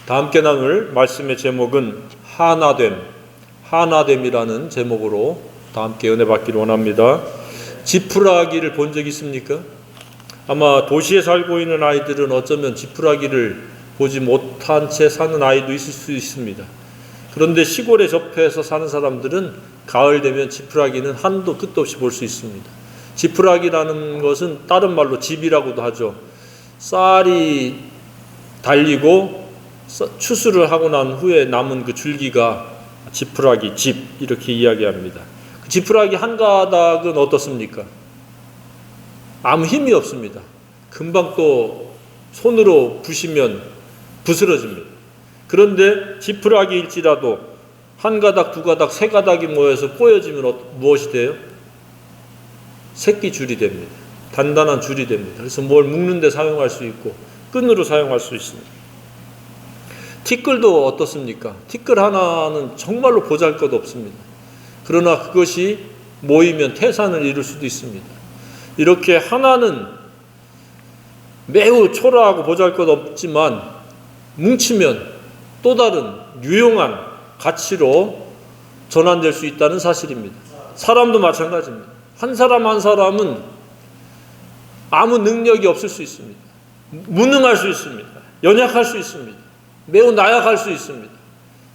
다 함께 나눌 말씀의 제목은 하나됨이라는 제목으로 다 함께 은혜 받기를 원합니다. 지푸라기를 본 적 있습니까? 아마 도시에 살고 있는 아이들은 어쩌면 지푸라기를 보지 못한 채 사는 아이도 있을 수 있습니다. 그런데 시골에 접해서 사는 사람들은 가을 되면 지푸라기는 한도 끝도 없이 볼 수 있습니다. 지푸라기라는 것은 다른 말로 집이라고도 하죠. 쌀이 달리고 추수를 하고 난 후에 남은 그 줄기가 지푸라기, 집 이렇게 이야기합니다. 그 지푸라기 한 가닥은 어떻습니까? 아무 힘이 없습니다. 금방 또 손으로 부시면 부스러집니다. 그런데 지푸라기일지라도 한 가닥, 두 가닥, 세 가닥이 모여서 꼬여지면 무엇이 돼요? 새끼 줄이 됩니다. 단단한 줄이 됩니다. 그래서 뭘 묶는 데 사용할 수 있고 끈으로 사용할 수 있습니다. 티끌도 어떻습니까? 티끌 하나는 정말로 보잘것없습니다. 그러나 그것이 모이면 태산을 이룰 수도 있습니다. 이렇게 하나는 매우 초라하고 보잘것없지만 뭉치면 또 다른 유용한 가치로 전환될 수 있다는 사실입니다. 사람도 마찬가지입니다. 한 사람 한 사람은 아무 능력이 없을 수 있습니다. 무능할 수 있습니다. 연약할 수 있습니다. 매우 나약할 수 있습니다.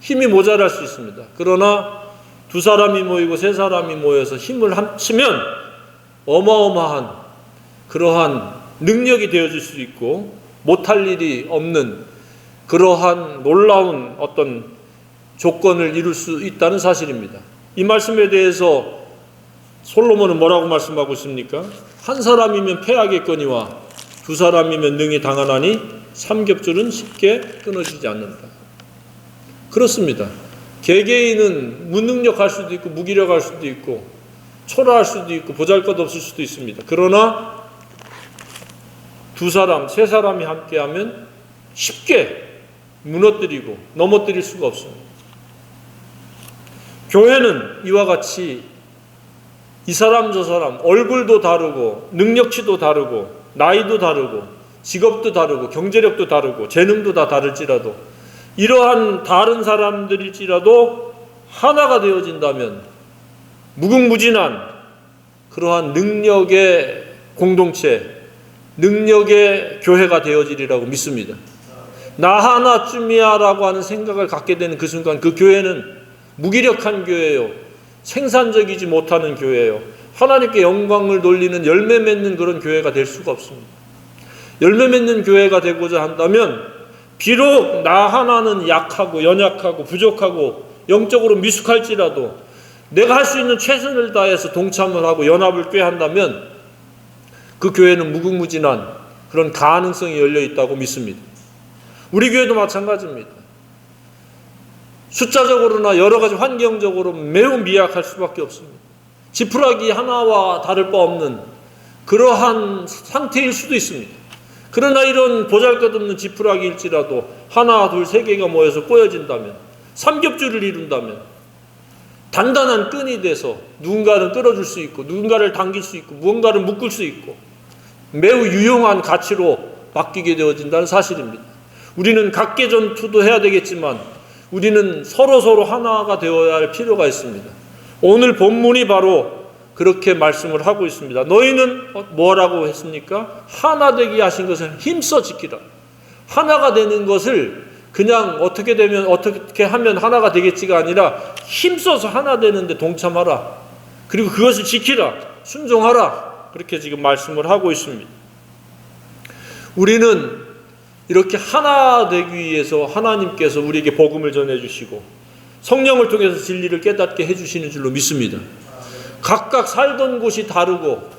힘이 모자랄 수 있습니다. 그러나 두 사람이 모이고 세 사람이 모여서 힘을 합치면 어마어마한 그러한 능력이 되어질 수 있고 못할 일이 없는 그러한 놀라운 어떤 조건을 이룰 수 있다는 사실입니다. 이 말씀에 대해서 솔로몬은 뭐라고 말씀하고 있습니까? 한 사람이면 패하겠거니와 두 사람이면 능히 당하나니 삼겹줄은 쉽게 끊어지지 않는다. 그렇습니다. 개개인은 무능력할 수도 있고 무기력할 수도 있고 초라할 수도 있고 보잘것없을 수도 있습니다. 그러나 두 사람, 세 사람이 함께하면 쉽게 무너뜨리고 넘어뜨릴 수가 없습니다. 교회는 이와 같이 이 사람 저 사람 얼굴도 다르고 능력치도 다르고 나이도 다르고 직업도 다르고 경제력도 다르고 재능도 다 다를지라도 이러한 다른 사람들일지라도 하나가 되어진다면 무궁무진한 그러한 능력의 공동체, 능력의 교회가 되어지리라고 믿습니다. 나 하나쯤이야라고 하는 생각을 갖게 되는 그 순간 그 교회는 무기력한 교회예요. 생산적이지 못하는 교회예요. 하나님께 영광을 돌리는 열매 맺는 그런 교회가 될 수가 없습니다. 열매 맺는 교회가 되고자 한다면 비록 나 하나는 약하고 연약하고 부족하고 영적으로 미숙할지라도 내가 할 수 있는 최선을 다해서 동참을 하고 연합을 꾀한다면 그 교회는 무궁무진한 그런 가능성이 열려 있다고 믿습니다. 우리 교회도 마찬가지입니다. 숫자적으로나 여러 가지 환경적으로 매우 미약할 수밖에 없습니다. 지푸라기 하나와 다를 바 없는 그러한 상태일 수도 있습니다. 그러나 이런 보잘것없는 지푸라기일지라도 하나, 둘, 세 개가 모여서 꼬여진다면 삼겹줄을 이룬다면 단단한 끈이 돼서 누군가를 끌어줄 수 있고 누군가를 당길 수 있고 무언가를 묶을 수 있고 매우 유용한 가치로 바뀌게 되어진다는 사실입니다. 우리는 각계전투도 해야 되겠지만 우리는 서로 하나가 되어야 할 필요가 있습니다. 오늘 본문이 바로 그렇게 말씀을 하고 있습니다. 너희는 뭐라고 했습니까? 하나 되게 하신 것을 힘써 지키라. 하나가 되는 것을 그냥 어떻게 하면 하나가 되겠지가 아니라 힘써서 하나 되는데 동참하라. 그리고 그것을 지키라. 순종하라. 그렇게 지금 말씀을 하고 있습니다. 우리는 이렇게 하나 되기 위해서 하나님께서 우리에게 복음을 전해주시고 성령을 통해서 진리를 깨닫게 해주시는 줄로 믿습니다. 각각 살던 곳이 다르고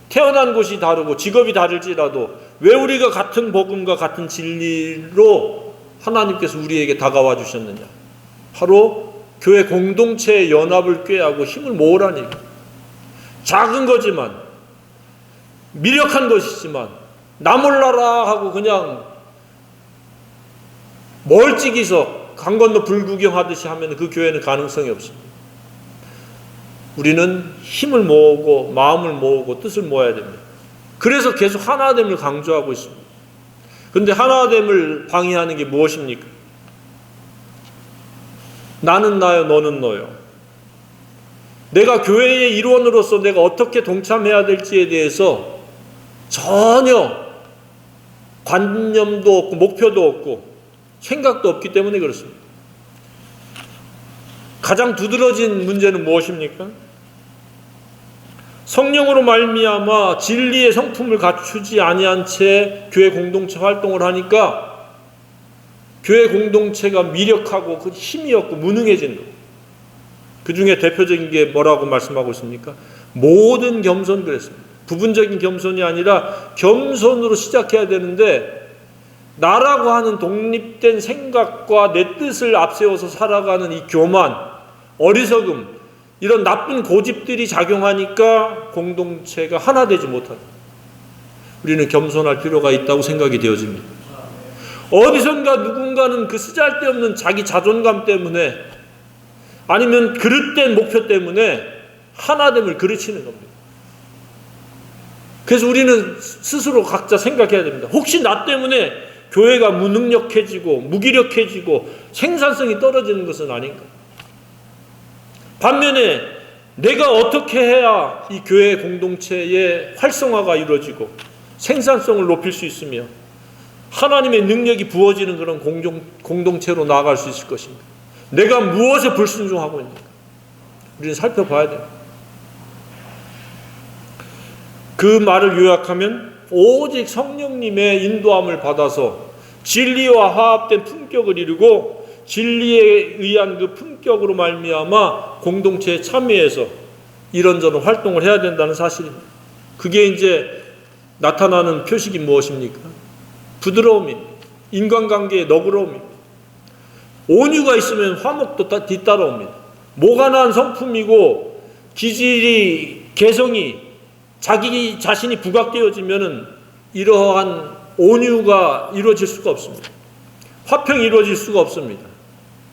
태어난 곳이 다르고 직업이 다를지라도 왜 우리가 같은 복음과 같은 진리로 하나님께서 우리에게 다가와 주셨느냐? 바로 교회 공동체의 연합을 꾀하고 힘을 모으라는 얘기입니다. 작은 거지만 미력한 것이지만 나 몰라라 하고 그냥 멀찍이서 강 건너 불구경하듯이 하면 그 교회는 가능성이 없습니다. 우리는 힘을 모으고 마음을 모으고 뜻을 모아야 됩니다. 그래서 계속 하나됨을 강조하고 있습니다. 그런데 하나됨을 방해하는 게 무엇입니까? 나는 나요, 너는 너요. 내가 교회의 일원으로서 내가 어떻게 동참해야 될지에 대해서 전혀 관념도 없고 목표도 없고 생각도 없기 때문에 그렇습니다. 가장 두드러진 문제는 무엇입니까? 성령으로 말미암아 진리의 성품을 갖추지 아니한 채 교회 공동체 활동을 하니까 교회 공동체가 미력하고 그 힘이 없고 무능해지는 거예요. 그 중에 대표적인 게 뭐라고 말씀하고 있습니까? 모든 겸손 그랬습니다. 부분적인 겸손이 아니라 겸손으로 시작해야 되는데 나라고 하는 독립된 생각과 내 뜻을 앞세워서 살아가는 이 교만, 어리석음, 이런 나쁜 고집들이 작용하니까 공동체가 하나 되지 못한다. 우리는 겸손할 필요가 있다고 생각이 되어집니다. 어디선가 누군가는 그 쓰잘데없는 자기 자존감 때문에 아니면 그릇된 목표 때문에 하나됨을 그르치는 겁니다. 그래서 우리는 스스로 각자 생각해야 됩니다. 혹시 나 때문에 교회가 무능력해지고 무기력해지고 생산성이 떨어지는 것은 아닌가? 반면에 내가 어떻게 해야 이 교회 공동체의 활성화가 이루어지고 생산성을 높일 수 있으며 하나님의 능력이 부어지는 그런 공동체로 나아갈 수 있을 것인가? 내가 무엇에 불순종하고 있는가? 우리는 살펴봐야 돼요. 그 말을 요약하면 오직 성령님의 인도함을 받아서 진리와 화합된 품격을 이루고 진리에 의한 그 품격으로 말미암아 공동체에 참여해서 이런저런 활동을 해야 된다는 사실입니다. 그게 이제 나타나는 표식이 무엇입니까? 부드러움입니다. 인간관계의 너그러움입니다. 온유가 있으면 화목도 뒤따라옵니다. 모간한 성품이고 기질이 개성이 자기 자신이 부각되어지면은 이러한 온유가 이루어질 수가 없습니다. 화평이 이루어질 수가 없습니다.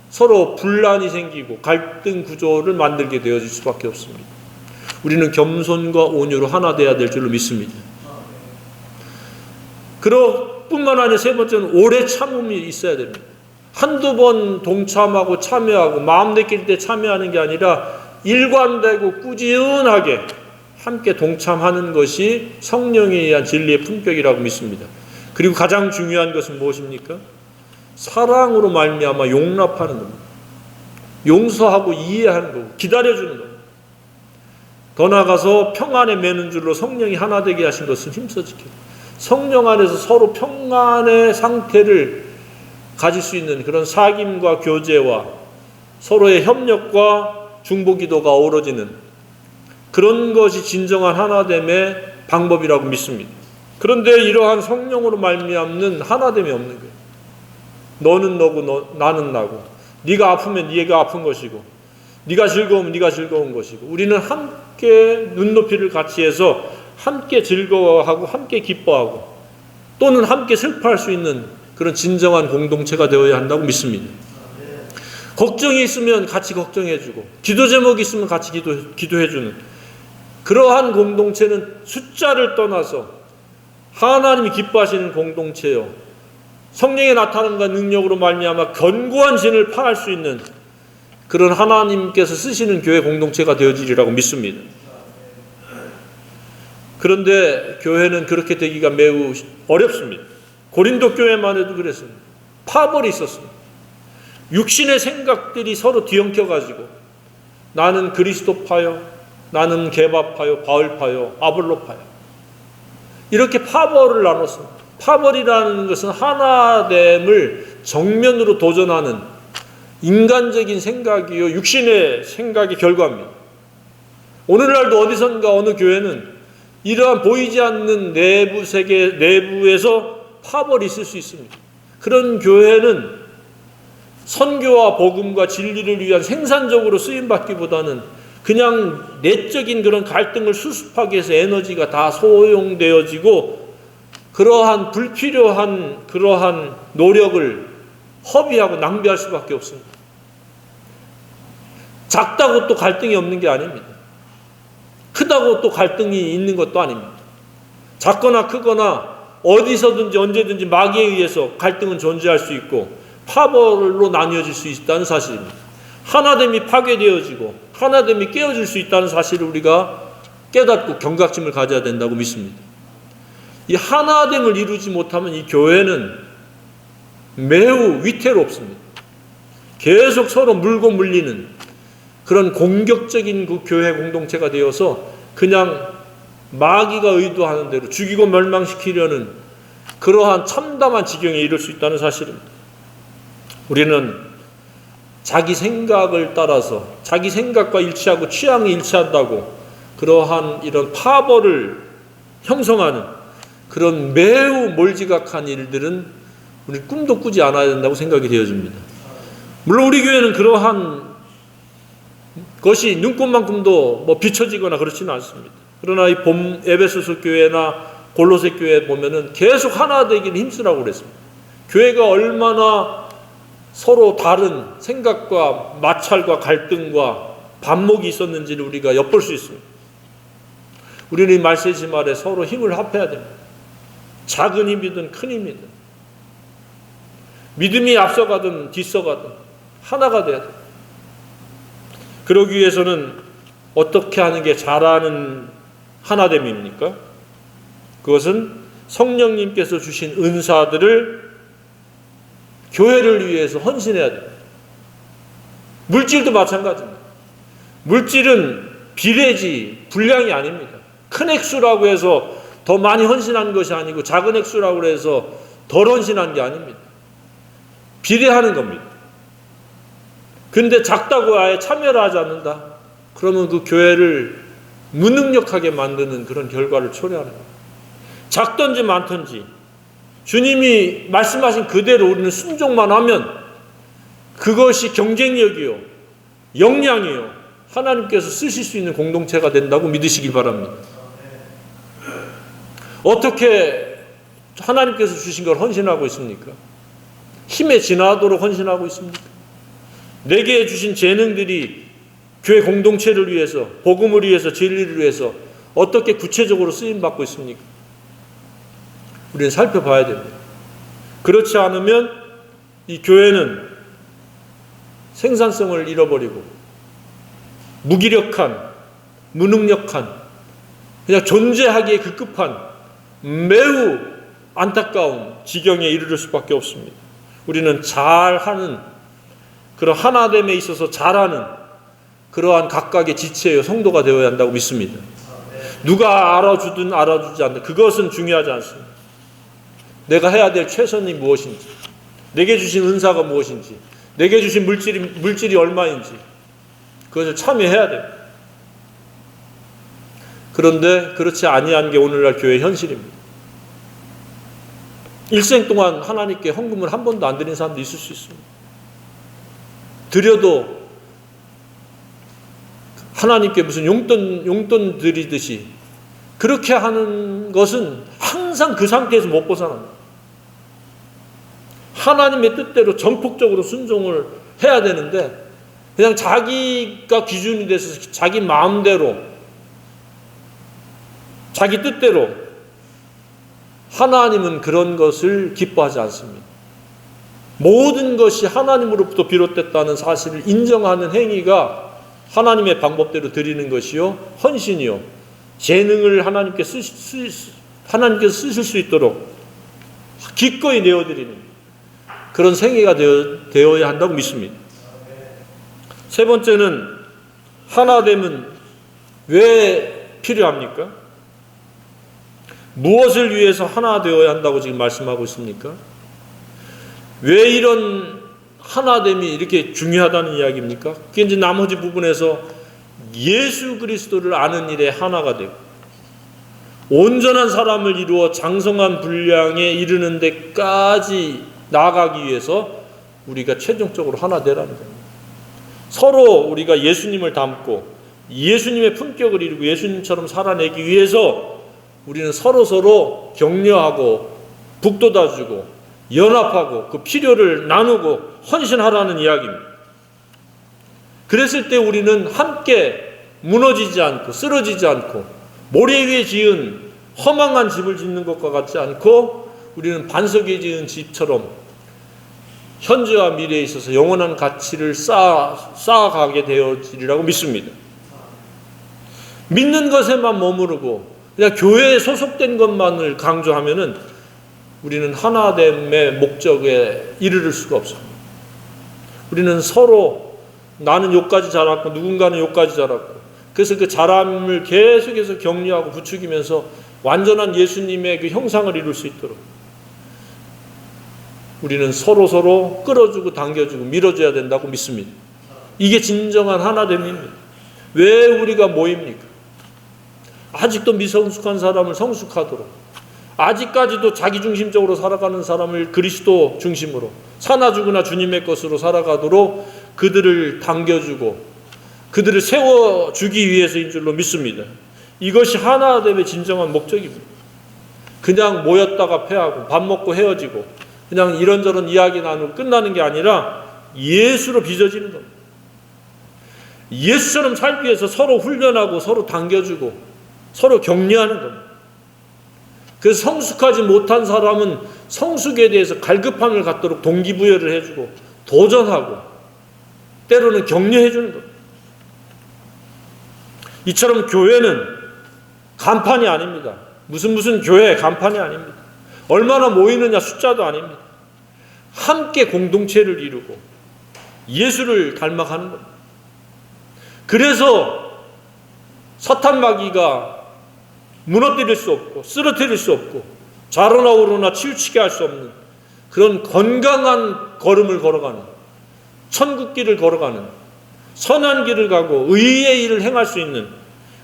서로 분란이 생기고 갈등 구조를 만들게 되어질 수밖에 없습니다. 우리는 겸손과 온유로 하나 되어야 될 줄로 믿습니다. 뿐만 아니라 세 번째는 오래 참음이 있어야 됩니다. 한두 번 동참하고 참여하고 마음 내킬 때 참여하는 게 아니라 일관되고 꾸준하게 함께 동참하는 것이 성령에 의한 진리의 품격이라고 믿습니다. 그리고 가장 중요한 것은 무엇입니까? 사랑으로 말미암아 용납하는 겁니다. 용서하고 이해하는 거고 기다려주는 겁니다. 더 나아가서 평안에 매는 줄로 성령이 하나 되게 하신 것을 힘써 지켜요. 성령 안에서 서로 평안의 상태를 가질 수 있는 그런 사귐과 교제와 서로의 협력과 중보기도가 어우러지는 그런 것이 진정한 하나됨의 방법이라고 믿습니다. 그런데 이러한 성령으로 말미암는 하나됨이 없는 거예요. 너는 너고 나는 나고 네가 아프면 네가 아픈 것이고 네가 즐거우면 네가 즐거운 것이고 우리는 함께 눈높이를 같이 해서 함께 즐거워하고 함께 기뻐하고 또는 함께 슬퍼할 수 있는 그런 진정한 공동체가 되어야 한다고 믿습니다. 걱정이 있으면 같이 걱정해주고 기도 제목이 있으면 같이 기도해주는 그러한 공동체는 숫자를 떠나서 하나님이 기뻐하시는 공동체요. 성령의 나타남과 능력으로 말미암아 견고한 진을 파할 수 있는 그런 하나님께서 쓰시는 교회 공동체가 되어지리라고 믿습니다. 그런데 교회는 그렇게 되기가 매우 어렵습니다. 고린도 교회만 해도 그랬습니다. 파벌이 있었습니다. 육신의 생각들이 서로 뒤엉켜가지고 나는 그리스도파요, 나는 게바파요, 바울파요, 아볼로파요. 이렇게 파벌을 나눴습니다. 파벌이라는 것은 하나됨을 정면으로 도전하는 인간적인 생각이요, 육신의 생각의 결과입니다. 오늘날도 어디선가 어느 교회는 이러한 보이지 않는 내부 세계 내부에서 파벌이 있을 수 있습니다. 그런 교회는 선교와 복음과 진리를 위한 생산적으로 쓰임받기보다는 그냥 내적인 그런 갈등을 수습하기 위해서 에너지가 다 소용되어지고 그러한 불필요한 그러한 노력을 허비하고 낭비할 수밖에 없습니다. 작다고 또 갈등이 없는 게 아닙니다. 크다고 또 갈등이 있는 것도 아닙니다. 작거나 크거나 어디서든지 언제든지 마귀에 의해서 갈등은 존재할 수 있고 파벌로 나뉘어질 수 있다는 사실입니다. 하나됨이 파괴되어지고 하나됨이 깨어질 수 있다는 사실을 우리가 깨닫고 경각심을 가져야 된다고 믿습니다. 이 하나됨을 이루지 못하면 이 교회는 매우 위태롭습니다. 계속 서로 물고 물리는 그런 공격적인 그 교회 공동체가 되어서 그냥 마귀가 의도하는 대로 죽이고 멸망시키려는 그러한 참담한 지경에 이를 수 있다는 사실입니다. 우리는 자기 생각을 따라서 자기 생각과 일치하고 취향이 일치한다고 그러한 이런 파벌을 형성하는 그런 매우 몰지각한 일들은 우리 꿈도 꾸지 않아야 된다고 생각이 되어집니다. 물론 우리 교회는 그러한 것이 눈꽃만큼도 뭐 비춰지거나 그렇지는 않습니다. 그러나 이 봄 에베소서 교회나 골로새 교회 보면은 계속 하나 되기를 힘쓰라고 그랬습니다. 교회가 얼마나 서로 다른 생각과 마찰과 갈등과 반목이 있었는지를 우리가 엿볼 수 있습니다. 우리는 이 말세지 말에 서로 힘을 합해야 됩니다. 작은 힘이든 큰 힘이든 믿음이 앞서가든 뒤서가든 하나가 돼야 됩니다. 그러기 위해서는 어떻게 하는 게 잘하는 하나됨입니까? 그것은 성령님께서 주신 은사들을 교회를 위해서 헌신해야 됩니다. 물질도 마찬가지입니다. 물질은 비례지 분량이 아닙니다. 큰 액수라고 해서 더 많이 헌신한 것이 아니고 작은 액수라고 해서 덜 헌신한 게 아닙니다. 비례하는 겁니다. 근데 작다고 아예 참여를 하지 않는다. 그러면 그 교회를 무능력하게 만드는 그런 결과를 초래하는 겁니다. 작든지 많든지 주님이 말씀하신 그대로 우리는 순종만 하면 그것이 경쟁력이요, 역량이요, 하나님께서 쓰실 수 있는 공동체가 된다고 믿으시길 바랍니다. 어떻게 하나님께서 주신 걸 헌신하고 있습니까? 힘에 지나도록 헌신하고 있습니까? 내게 주신 재능들이 교회 공동체를 위해서, 복음을 위해서, 진리를 위해서 어떻게 구체적으로 쓰임받고 있습니까? 우리는 살펴봐야 됩니다. 그렇지 않으면 이 교회는 생산성을 잃어버리고 무기력한, 무능력한, 그냥 존재하기에 급급한 매우 안타까운 지경에 이르를 수밖에 없습니다. 우리는 잘하는, 그런 하나됨에 있어서 잘하는 그러한 각각의 지체요 성도가 되어야 한다고 믿습니다. 누가 알아주든 알아주지 않든 그것은 중요하지 않습니다. 내가 해야 될 최선이 무엇인지, 내게 주신 은사가 무엇인지, 내게 주신 물질이 얼마인지 그것을 참여해야 됩니다. 그런데 그렇지 아니한 게 오늘날 교회 현실입니다. 일생 동안 하나님께 헌금을 한 번도 안 드린 사람도 있을 수 있습니다. 드려도 하나님께 무슨 용돈 드리듯이 그렇게 하는 것은 항상 그 상태에서 못 벗어납니다. 하나님의 뜻대로 전폭적으로 순종을 해야 되는데 그냥 자기가 기준이 돼서 자기 마음대로 자기 뜻대로 하나님은 그런 것을 기뻐하지 않습니다. 모든 것이 하나님으로부터 비롯됐다는 사실을 인정하는 행위가 하나님의 방법대로 드리는 것이요 헌신이요 재능을 하나님께서 쓰실 수 있도록 기꺼이 내어드리는 그런 생애가 되어야 한다고 믿습니다. 세 번째는 하나됨은 왜 필요합니까? 무엇을 위해서 하나 되어야 한다고 지금 말씀하고 있습니까? 왜 이런 하나됨이 이렇게 중요하다는 이야기입니까? 그게 이제 나머지 부분에서 예수 그리스도를 아는 일에 하나가 되고 온전한 사람을 이루어 장성한 분량에 이르는 데까지 나아가기 위해서 우리가 최종적으로 하나 되라는 겁니다. 서로 우리가 예수님을 닮고 예수님의 품격을 이루고 예수님처럼 살아내기 위해서 우리는 서로 격려하고 북돋아주고 연합하고 그 필요를 나누고 헌신하라는 이야기입니다. 그랬을 때 우리는 함께 무너지지 않고 쓰러지지 않고 모래 위에 지은 허망한 집을 짓는 것과 같지 않고 우리는 반석 위에 지은 집처럼 현재와 미래에 있어서 영원한 가치를 쌓아가게 되어지리라고 믿습니다. 믿는 것에만 머무르고 그냥 교회에 소속된 것만을 강조하면은 우리는 하나됨의 목적에 이르를 수가 없습니다. 우리는 서로 나는 요까지 자랐고 누군가는 요까지 자랐고 그래서 그 자람을 계속해서 격려하고 부추기면서 완전한 예수님의 그 형상을 이룰 수 있도록 우리는 서로 끌어주고 당겨주고 밀어줘야 된다고 믿습니다. 이게 진정한 하나됨입니다. 왜 우리가 모입니까? 아직도 미성숙한 사람을 성숙하도록, 아직까지도 자기중심적으로 살아가는 사람을 그리스도 중심으로 사나 죽으나 주님의 것으로 살아가도록 그들을 당겨주고 그들을 세워주기 위해서인 줄로 믿습니다. 이것이 하나됨의 진정한 목적입니다. 그냥 모였다가 패하고 밥 먹고 헤어지고 그냥 이런저런 이야기 나누고 끝나는 게 아니라 예수로 빚어지는 겁니다. 예수처럼 살기 위해서 서로 훈련하고 서로 당겨주고 서로 격려하는 겁니다. 그래서 성숙하지 못한 사람은 성숙에 대해서 갈급함을 갖도록 동기부여를 해주고 도전하고 때로는 격려해주는 겁니다. 이처럼 교회는 간판이 아닙니다. 무슨 교회 간판이 아닙니다. 얼마나 모이느냐 숫자도 아닙니다. 함께 공동체를 이루고 예수를 닮아가는 겁니다. 그래서 사탄마귀가 무너뜨릴 수 없고 쓰러뜨릴 수 없고 좌로나 우로나 치우치게 할 수 없는 그런 건강한 걸음을 걸어가는 천국길을 걸어가는 선한 길을 가고 의의 일을 행할 수 있는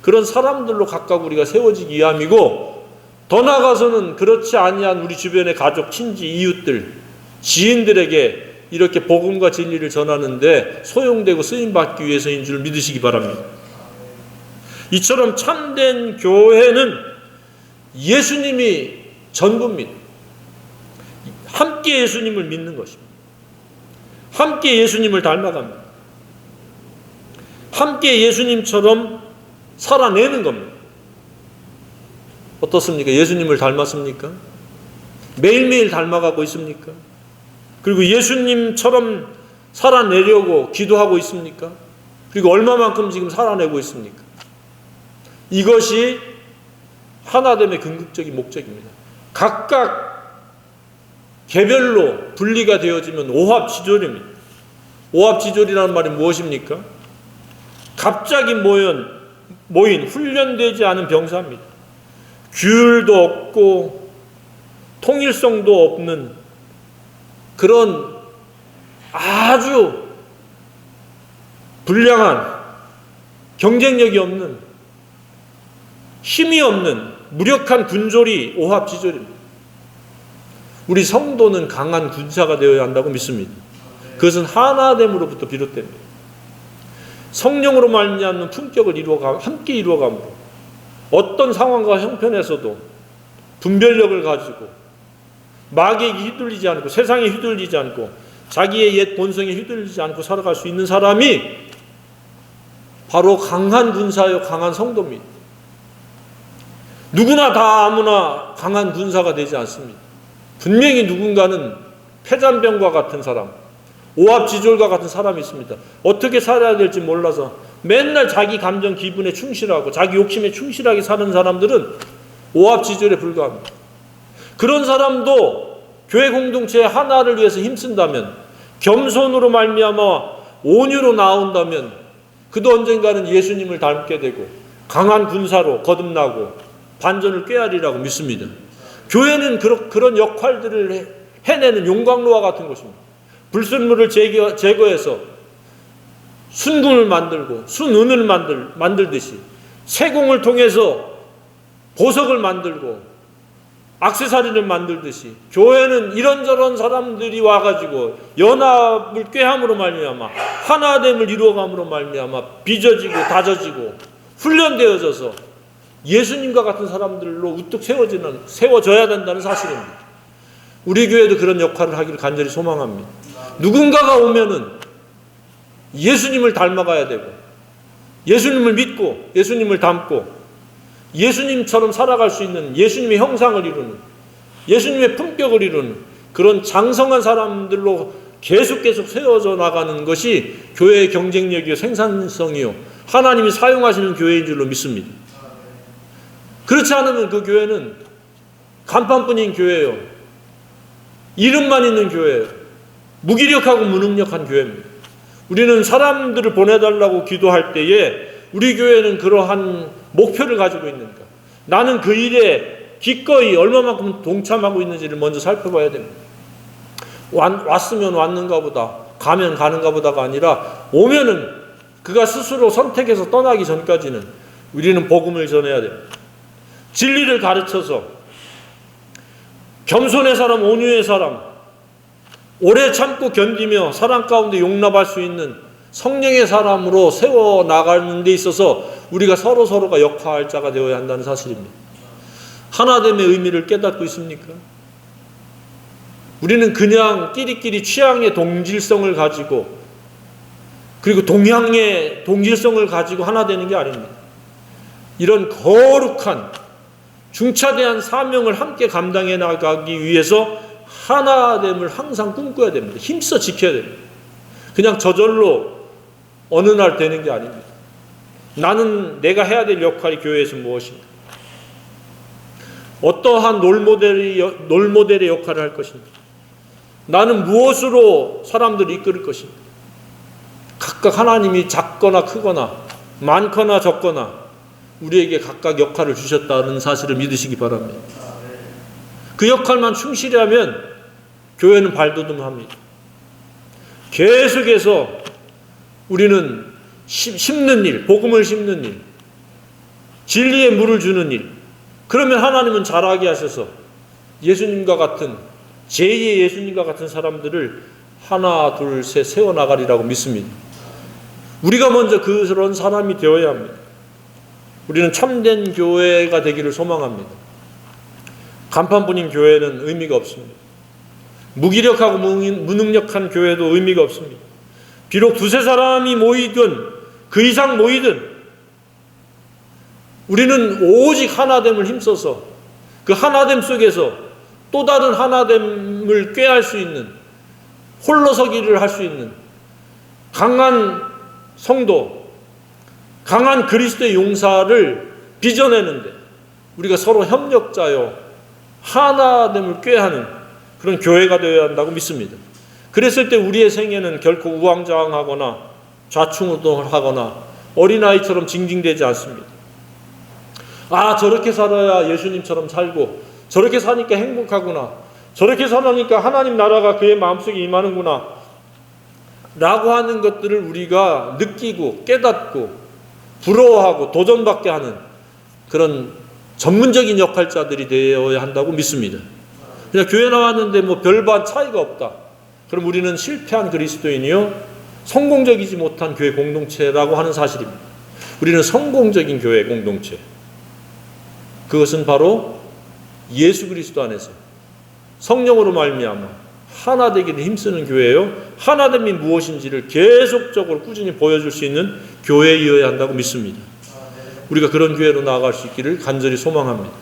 그런 사람들로 각각 우리가 세워지기 위함이고 더 나아가서는 그렇지 아니한 우리 주변의 가족, 친지, 이웃들, 지인들에게 이렇게 복음과 진리를 전하는데 소용되고 쓰임받기 위해서인 줄 믿으시기 바랍니다. 이처럼 참된 교회는 예수님이 전부입니다. 함께 예수님을 믿는 것입니다. 함께 예수님을 닮아갑니다. 함께 예수님처럼 살아내는 겁니다. 어떻습니까? 예수님을 닮았습니까? 매일매일 닮아가고 있습니까? 그리고 예수님처럼 살아내려고 기도하고 있습니까? 그리고 얼마만큼 지금 살아내고 있습니까? 이것이 하나됨의 궁극적인 목적입니다. 각각 개별로 분리가 되어지면 오합지졸입니다. 오합지졸이라는 말이 무엇입니까? 갑자기 모인 훈련되지 않은 병사입니다. 규율도 없고 통일성도 없는 그런 아주 불량한 경쟁력이 없는 힘이 없는 무력한 군졸이 오합지졸입니다. 우리 성도는 강한 군사가 되어야 한다고 믿습니다. 그것은 하나됨으로부터 비롯됩니다. 성령으로 말미암는 품격을 함께 이루어감으로 어떤 상황과 형편에서도 분별력을 가지고 마귀에게 휘둘리지 않고 세상에 휘둘리지 않고 자기의 옛 본성에 휘둘리지 않고 살아갈 수 있는 사람이 바로 강한 군사요 강한 성도입니다. 누구나 다 아무나 강한 군사가 되지 않습니다. 분명히 누군가는 폐잔병과 같은 사람, 오합지졸과 같은 사람이 있습니다. 어떻게 살아야 될지 몰라서 맨날 자기 감정 기분에 충실하고 자기 욕심에 충실하게 사는 사람들은 오합지졸에 불과합니다. 그런 사람도 교회 공동체 하나를 위해서 힘쓴다면, 겸손으로 말미암아 온유로 나온다면 그도 언젠가는 예수님을 닮게 되고 강한 군사로 거듭나고 반전을 꾀하리라고 믿습니다. 교회는 그런 역할들을 해내는 용광로와 같은 것입니다. 불순물을 제거해서 순금을 만들고 순은을 만들듯이 세공을 통해서 보석을 만들고 액세서리를 만들듯이 교회는 이런저런 사람들이 와가지고 연합을 꾀함으로 말미암아 하나됨을 이루어감으로 말미암아 빚어지고 다져지고 훈련되어져서 예수님과 같은 사람들로 우뚝 세워져야 된다는 사실입니다. 우리 교회도 그런 역할을 하기를 간절히 소망합니다. 누군가가 오면은 예수님을 닮아가야 되고 예수님을 믿고 예수님을 닮고 예수님처럼 살아갈 수 있는 예수님의 형상을 이루는 예수님의 품격을 이루는 그런 장성한 사람들로 계속 세워져 나가는 것이 교회의 경쟁력이요 생산성이요 하나님이 사용하시는 교회인 줄로 믿습니다. 그렇지 않으면 그 교회는 간판뿐인 교회예요. 이름만 있는 교회예요. 무기력하고 무능력한 교회입니다. 우리는 사람들을 보내달라고 기도할 때에 우리 교회는 그러한 목표를 가지고 있는가, 나는 그 일에 기꺼이 얼마만큼 동참하고 있는지를 먼저 살펴봐야 됩니다. 왔으면 왔는가 보다, 가면 가는가 보다가 아니라 오면은 그가 스스로 선택해서 떠나기 전까지는 우리는 복음을 전해야 됩니다. 진리를 가르쳐서 겸손의 사람, 온유의 사람, 오래 참고 견디며 사랑 가운데 용납할 수 있는 성령의 사람으로 세워나가는 데 있어서 우리가 서로가 역할자가 되어야 한다는 사실입니다. 하나됨의 의미를 깨닫고 있습니까? 우리는 그냥 끼리끼리 취향의 동질성을 가지고 그리고 동향의 동질성을 가지고 하나 되는 게 아닙니다. 이런 거룩한 중차대한 사명을 함께 감당해 나가기 위해서 하나됨을 항상 꿈꿔야 됩니다. 힘써 지켜야 됩니다. 그냥 저절로 어느 날 되는 게 아닙니다. 나는 내가 해야 될 역할이 교회에서 무엇인가? 어떠한 롤모델의 역할을 할 것인가? 나는 무엇으로 사람들을 이끌 것인가? 각각 하나님이 작거나 크거나 많거나 적거나 우리에게 각각 역할을 주셨다는 사실을 믿으시기 바랍니다. 그 역할만 충실히 하면 교회는 발돋움합니다. 계속해서 우리는 심는 일, 복음을 심는 일, 진리의 물을 주는 일, 그러면 하나님은 자라게 하셔서 예수님과 같은 제2의 예수님과 같은 사람들을 하나 둘 셋 세워나가리라고 믿습니다. 우리가 먼저 그런 사람이 되어야 합니다. 우리는 참된 교회가 되기를 소망합니다. 간판뿐인 교회는 의미가 없습니다. 무기력하고 무능력한 교회도 의미가 없습니다. 비록 두세 사람이 모이든 그 이상 모이든 우리는 오직 하나됨을 힘써서 그 하나됨 속에서 또 다른 하나됨을 꾀할 수 있는, 홀로서기를 할 수 있는 강한 성도, 강한 그리스도의 용사를 빚어내는데 우리가 서로 협력자요 하나됨을 꾀하는 그런 교회가 되어야 한다고 믿습니다. 그랬을 때 우리의 생애는 결코 우왕좌왕하거나 좌충우돌하거나 어린아이처럼 징징대지 않습니다. 아, 저렇게 살아야 예수님처럼 살고 저렇게 사니까 행복하구나, 저렇게 살아니까 하나님 나라가 그의 마음속에 임하는구나 라고 하는 것들을 우리가 느끼고 깨닫고 부러워하고 도전받게 하는 그런 전문적인 역할자들이 되어야 한다고 믿습니다. 그냥 교회 나왔는데 뭐 별반 차이가 없다, 그럼 우리는 실패한 그리스도인이요 성공적이지 못한 교회 공동체라고 하는 사실입니다. 우리는 성공적인 교회 공동체, 그것은 바로 예수 그리스도 안에서 성령으로 말미암아 하나 되기를 힘쓰는 교회예요. 하나됨이 무엇인지를 계속적으로 꾸준히 보여줄 수 있는 교회이어야 한다고 믿습니다. 우리가 그런 교회로 나아갈 수 있기를 간절히 소망합니다.